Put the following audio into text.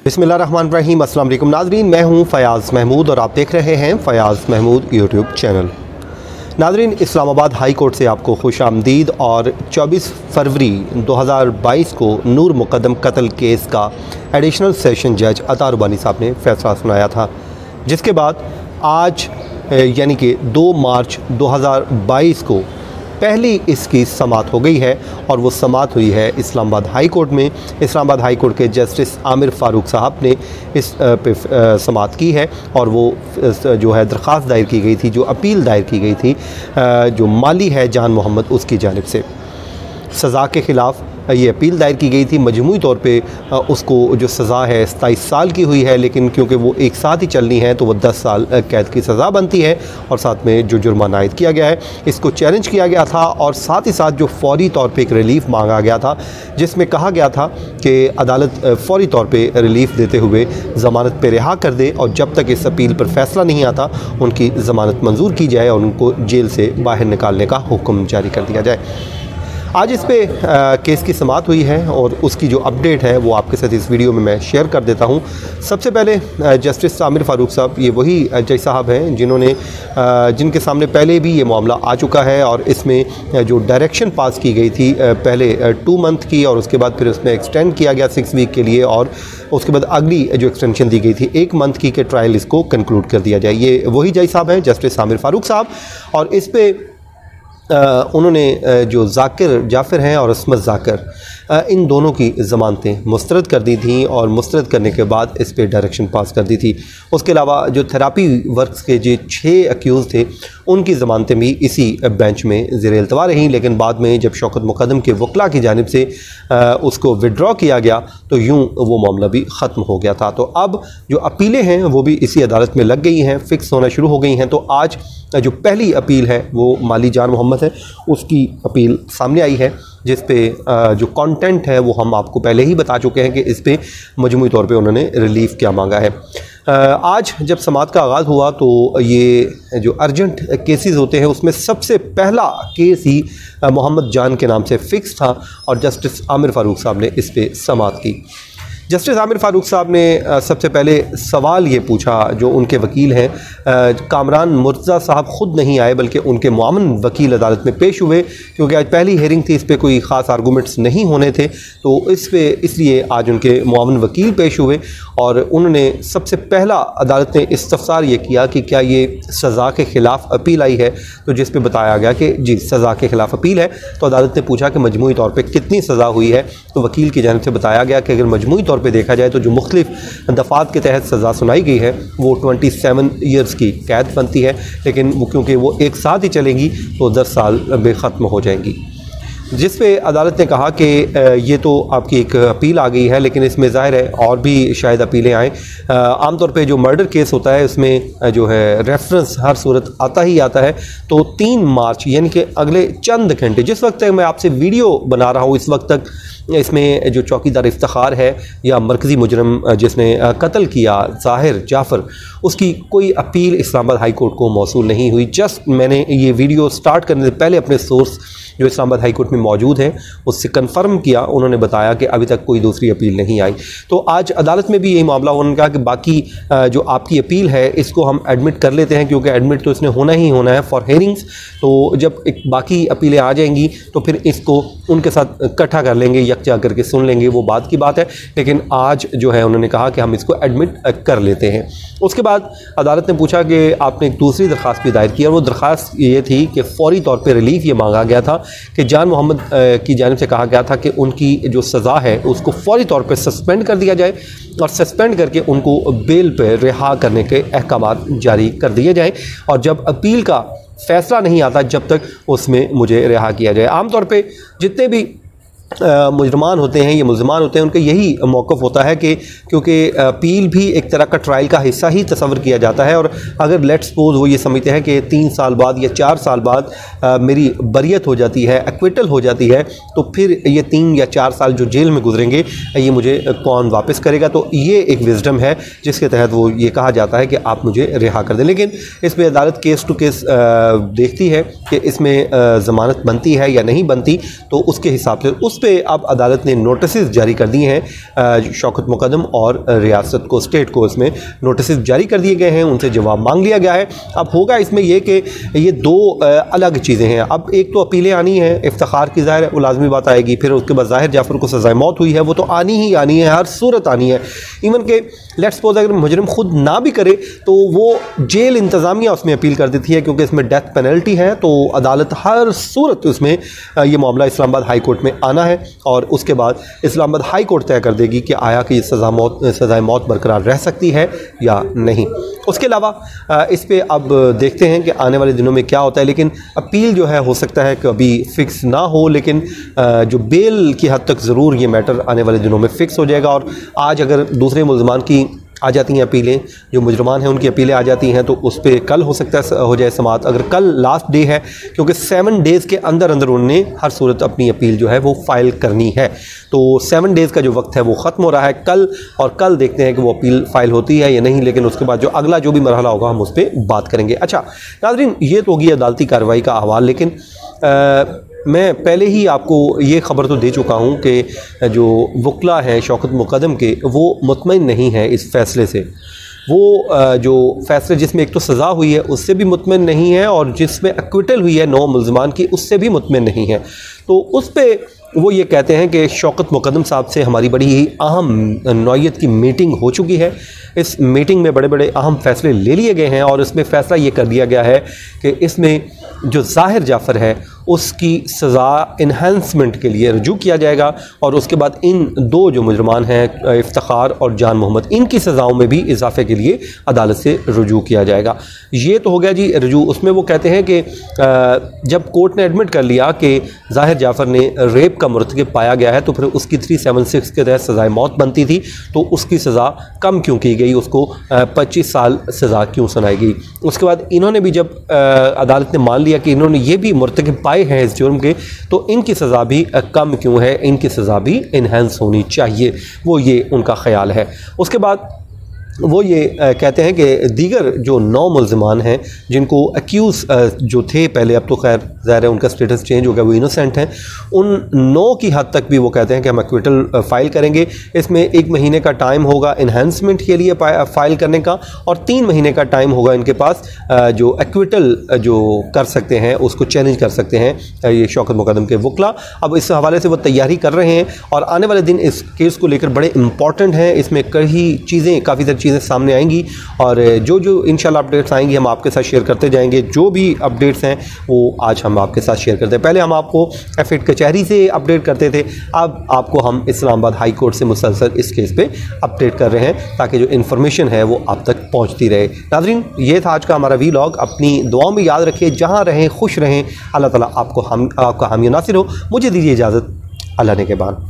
बिस्मिल्लाहिर्रहमानिर्रहीम। अस्सलाम वालेकुम नाज़रीन, मैं हूं फ़याज़ महमूद और आप देख रहे हैं फ़याज़ महमूद यूट्यूब चैनल। नाज़रीन, इस्लामाबाद हाई कोर्ट से आपको खुश आमदीद। और 24 फरवरी 2022 को नूर मुक़द्दम कत्ल केस का एडिशनल सेशन जज अता रुबानी साहब ने फ़ैसला सुनाया था, जिसके बाद आज यानी कि 2 मार्च 2022 को पहली इसकी समाअत हो गई है। और वो समाअत हुई है इस्लामाबाद हाई कोर्ट में। इस्लामाबाद हाई कोर्ट के जस्टिस आमिर फ़ारूक साहब ने इस पे समाअत की है। और वो जो है दरख्वास्त दायर की गई थी, जो अपील दायर की गई थी, जो माली है जान मोहम्मद, उसकी जानिब से सज़ा के ख़िलाफ़ ये अपील दायर की गई थी। मजमूई तौर पे उसको जो सज़ा है 27 साल की हुई है, लेकिन क्योंकि वो एक साथ ही चलनी है तो वो 10 साल कैद की सज़ा बनती है। और साथ में जो जुर्माना आयद किया गया है, इसको चैलेंज किया गया था। और साथ ही साथ जो फ़ौरी तौर पे एक रिलीफ़ मांगा गया था, जिसमें कहा गया था कि अदालत फ़ौरी तौर पे रिलीफ़ देते हुए ज़मानत पे रिहा कर दे, और जब तक इस अपील पर फ़ैसला नहीं आता उनकी ज़मानत मंजूर की जाए और उनको जेल से बाहर निकालने का हुक्म जारी कर दिया जाए। आज इस पे केस की समाअत हुई है और उसकी जो अपडेट है वो आपके साथ इस वीडियो में मैं शेयर कर देता हूँ। सबसे पहले जस्टिस आमिर फ़ारूक साहब, ये वही जज साहब हैं जिन्होंने जिनके सामने पहले भी ये मामला आ चुका है। और इसमें जो डायरेक्शन पास की गई थी पहले 2 मंथ की, और उसके बाद फिर उसमें एक्सटेंड किया गया 6 वीक के लिए, और उसके बाद अगली जो एक्सटेंशन दी गई थी 1 मंथ की, के ट्रायल इसको कंक्लूड कर दिया जाए। ये वही जज साहब हैं, जस्टिस आमिर फ़ारूक साहब। और इस पर उन्होंने जो जाकिर जाफ़िर हैं और अस्मत जाकिर, इन दोनों की ज़मानतें मुस्तरद कर दी थी, और मुस्तरद करने के बाद इस पर डायरेक्शन पास कर दी थी। उसके अलावा जो थेरापी वर्क्स के जो 6 अक्यूज़ थे, उनकी ज़मानतें भी इसी बेंच में ज़ेर इल्तवा रहीं। लेकिन बाद में जब शौकत मुक़द्दम के वकला की जानिब से उसको विड्रॉ किया गया तो यूँ वो मामला भी ख़त्म हो गया था। तो अब जो अपीलें हैं वो भी इसी अदालत में लग गई हैं, फ़िक्स होना शुरू हो गई हैं। तो आज जो पहली अपील है वो माली जान मोहम्मद है, उसकी अपील सामने आई है, जिस पे जो कंटेंट है वो हम आपको पहले ही बता चुके हैं कि इस पे मजमूई तौर पे उन्होंने रिलीफ़ क्या मांगा है। आज जब समाअत का आगाज़ हुआ तो ये जो अर्जेंट केसेस होते हैं उसमें सबसे पहला केस ही मोहम्मद जान के नाम से फ़िक्स था, और जस्टिस आमिर फ़ारूक साहब ने इस पे समाअत की। जस्टिस आमिर फ़ारूक साहब ने सबसे पहले सवाल ये पूछा, जो उनके वकील हैं कामरान मुर्तज़ा साहब ख़ुद नहीं आए बल्कि उनके मुआवन वकील अदालत में पेश हुए, क्योंकि आज पहली हेयरिंग थी, इस पर कोई ख़ास आर्गूमेंट्स नहीं होने थे। तो इसलिए आज उनके मुआवन वकील पेश हुए, और उन्होंने सबसे पहला अदालत ने इस्तफ़सार ये किया कि क्या ये सज़ा के ख़िलाफ़ अपील आई है। तो जिस पे बताया गया कि जी सज़ा के ख़िलाफ़ अपील है। तो अदालत ने पूछा कि मजमूई तौर पर कितनी सज़ा हुई है। तो वकील की जानिब से बताया गया कि अगर मजमूई तौर पे देखा जाए तो जो मुख्तलिफ दफ़ात के तहत सज़ा सुनाई गई है वो 27 ईयर्स की कैद बनती है, लेकिन वो क्योंकि वो एक साथ ही चलेंगी तो 10 साल बेख़त्म हो जाएंगी। जिस पे अदालत ने कहा कि ये तो आपकी एक अपील आ गई है, लेकिन इसमें ज़ाहिर है और भी शायद अपीलें आएँ। आमतौर पे जो मर्डर केस होता है उसमें जो है रेफरेंस हर सूरत आता ही आता है। तो 3 मार्च यानी कि अगले चंद घंटे, जिस वक्त तक मैं आपसे वीडियो बना रहा हूँ इस वक्त तक इसमें जो चौकीदार इफ्तिखार है या मरकज़ी मुजरम जिसने कत्ल किया ज़ाहिर जाफ़र, उसकी कोई अपील इस्लामाबाद हाई कोर्ट को मौसूल नहीं हुई। जस्ट मैंने ये वीडियो स्टार्ट करने से पहले अपने सोर्स जो इस्लामाबाद हाई कोर्ट में मौजूद हैं उससे कंफर्म किया, उन्होंने बताया कि अभी तक कोई दूसरी अपील नहीं आई। तो आज अदालत में भी यही मामला, उन्होंने कहा कि बाकी जो आपकी अपील है इसको हम एडमिट कर लेते हैं, क्योंकि एडमिट तो इसने होना ही होना है फॉर हेयरिंग्स। तो जब एक बाकी अपीलें आ जाएंगी तो फिर इसको उनके साथ इकट्ठा कर लेंगे, यकजा करके सुन लेंगे, वो बात की बात है। लेकिन आज जो है उन्होंने कहा कि हम इसको एडमिट कर लेते हैं। उसके बाद अदालत ने पूछा कि आपने एक दूसरी दरख्वास्त भी दायर की, और वो दरख्वास्त ये थी कि फ़ौरी तौर पर रिलीफ़ ये मांगा गया था कि जान मोहम्मद की जानिब से कहा गया था कि उनकी जो सज़ा है उसको फ़ौरी तौर पर सस्पेंड कर दिया जाए, और सस्पेंड करके उनको बेल पर रिहा करने के अहकामात जारी कर दिए जाएँ, और जब अपील का फ़ैसला नहीं आता जब तक उसमें मुझे रिहा किया जाए। आमतौर पर जितने भी मुजरमान होते हैं, ये मुलज़मान होते हैं, उनका यही मौक़िफ़ होता है कि क्योंकि अपील भी एक तरह का ट्रायल का हिस्सा ही तस्वर किया जाता है। और अगर लेट्स सपोज वो ये समझते हैं कि 3 साल बाद या 4 साल बाद मेरी बरियत हो जाती है, एक्विटल हो जाती है, तो फिर ये 3 या 4 साल जो जेल में गुजरेंगे ये मुझे कौन वापस करेगा। तो ये एक विज़डम है जिसके तहत वो ये कहा जाता है कि आप मुझे रिहा कर दें। लेकिन इसमें अदालत केस टू केस देखती है कि इसमें ज़मानत बनती है या नहीं बनती, तो उसके हिसाब से उस उस पर अब अदालत ने नोटिस जारी कर दिए हैं। शौकत मुकद्दम और रियासत को, स्टेट को इसमें नोटिस जारी कर दिए गए हैं, उनसे जवाब मांग लिया गया है। अब होगा इसमें यह कि ये दो अलग चीज़ें हैं। अब एक तो अपीलें आनी है इफ्तिखार की, ज़ाहिर है वो लाजमी बात आएगी। फिर उसके बाद ज़ाहिर जाफ़र को सज़ाए मौत हुई है, वो तो आनी ही आनी है, हर सूरत आनी है। इवन के लेट्स सपोज अगर मुजरिम खुद ना भी करे तो वो जेल इंतज़ामिया उसमें अपील कर देती है, क्योंकि इसमें डेथ पेनल्टी है। तो अदालत हर सूरत उसमें ये मामला इस्लामाबाद हाई कोर्ट में आना है और उसके बाद इस्लामाबाद हाई कोर्ट तय कर देगी कि आया कि सज़ाए मौत बरकरार रह सकती है या नहीं। उसके अलावा इस पर अब देखते हैं कि आने वाले दिनों में क्या होता है। लेकिन अपील जो है हो सकता है कि अभी फ़िक्स ना हो, लेकिन जो बेल की हद तक ज़रूर ये मैटर आने वाले दिनों में फ़िक्स हो जाएगा। और आज अगर दूसरे मुल्ज़मान की आ जाती हैं अपीलें, जो मुजरमान हैं उनकी अपीलें आ जाती हैं, तो उस पर कल हो सकता है हो जाए समाअत। अगर कल लास्ट डे है, क्योंकि 7 डेज़ के अंदर अंदर उन्होंने हर सूरत अपनी अपील जो है वो फ़ाइल करनी है। तो 7 डेज़ का जो वक्त है वो ख़त्म हो रहा है कल, और कल देखते हैं कि वो अपील फ़ाइल होती है या नहीं। लेकिन उसके बाद जो अगला जो भी मरहला होगा हम उस पर बात करेंगे। अच्छा नाज़रीन, ये तो होगी अदालती कार्रवाई का अहवाल, लेकिन मैं पहले ही आपको ये ख़बर तो दे चुका हूँ कि जो वकला हैं शौकत मुकद्दम के, वो मुतमईन नहीं है इस फ़ैसले से। वो जो फ़ैसले जिसमें एक तो सज़ा हुई है उससे भी मुतमईन नहीं है, और जिसमें एक्विटल हुई है 9 मुल्ज़मान की उससे भी मुतमईन नहीं है। तो उस पर वो ये कहते हैं कि शौकत मुकद्दम साहब से हमारी बड़ी ही अहम नौइयत की मीटिंग हो चुकी है। इस मीटिंग में बड़े बड़े अहम फ़ैसले ले लिए गए हैं, और इसमें फ़ैसला ये कर दिया गया है कि इसमें जो ज़ाहिर जाफ़र है उसकी सज़ा इन्हांसमेंट के लिए रजू किया जाएगा, और उसके बाद इन 2 जो मुजरमान हैं इफ्तिखार और जान मोहम्मद, इनकी सज़ाओं में भी इजाफे के लिए अदालत से रजू किया जाएगा। ये तो हो गया जी रजू। उसमें वो कहते हैं कि जब कोर्ट ने एडमिट कर लिया कि ज़ाहिर जाफ़र ने रेप का मुर्तकिब पाया गया है, तो फिर उसकी 376 के तहत सज़ाए मौत बनती थी, तो उसकी सज़ा कम क्यों की गई, उसको 25 साल सज़ा क्यों सुनाई गई। उसके बाद इन्होंने भी जब अदालत ने मान लिया कि इन्होंने ये भी मुर्तकिब पाए हैं इस जुर्म के, तो इनकी सज़ा भी कम क्यों है, इनकी सज़ा भी इन्हेंस होनी चाहिए, वो ये उनका ख्याल है। उसके बाद वो ये कहते हैं कि दीगर जो 9 मुल्ज़मान हैं जिनको एक्यूज़ जो थे पहले, अब तो खैर ज़ाहिर है उनका स्टेटस चेंज हो गया, वो इनोसेंट हैं, उन 9 की हद तक भी वो कहते हैं कि हम एक्विटल फ़ाइल करेंगे। इसमें 1 महीने का टाइम होगा इन्हांसमेंट के लिए फ़ाइल करने का, और 3 महीने का टाइम होगा इनके पास जो एक्विटल जो कर सकते हैं उसको चैलेंज कर सकते हैं ये शौकत मुकद्दम के वकला। अब इस हवाले से वो तैयारी कर रहे हैं, और आने वाले दिन इस केस को लेकर बड़े इंपॉर्टेंट हैं। इसमें कई चीज़ें, काफ़ी सारी चीज़ें सामने आएंगी, और जो जो इंशाल्लाह अपडेट्स आएंगी हम आपके साथ शेयर करते जाएंगे। जो भी अपडेट्स हैं वो आज हम आपके साथ शेयर करते हैं। पहले हम आपको F8 कचहरी से अपडेट करते थे, अब आपको हम इस्लामाबाद हाई कोर्ट से मुसलसल इस केस पे अपडेट कर रहे हैं, ताकि जो इन्फॉर्मेशन है वो आप तक पहुंचती रहे। नाज़रीन, ये था आज का हमारा वीलॉग। अपनी दुआओं में याद रखिए, जहाँ रहें खुश रहें, अल्लाह ताला आपका हामी नासिर हो। मुझे दीजिए इजाज़त, अल्लाह ने के बाद।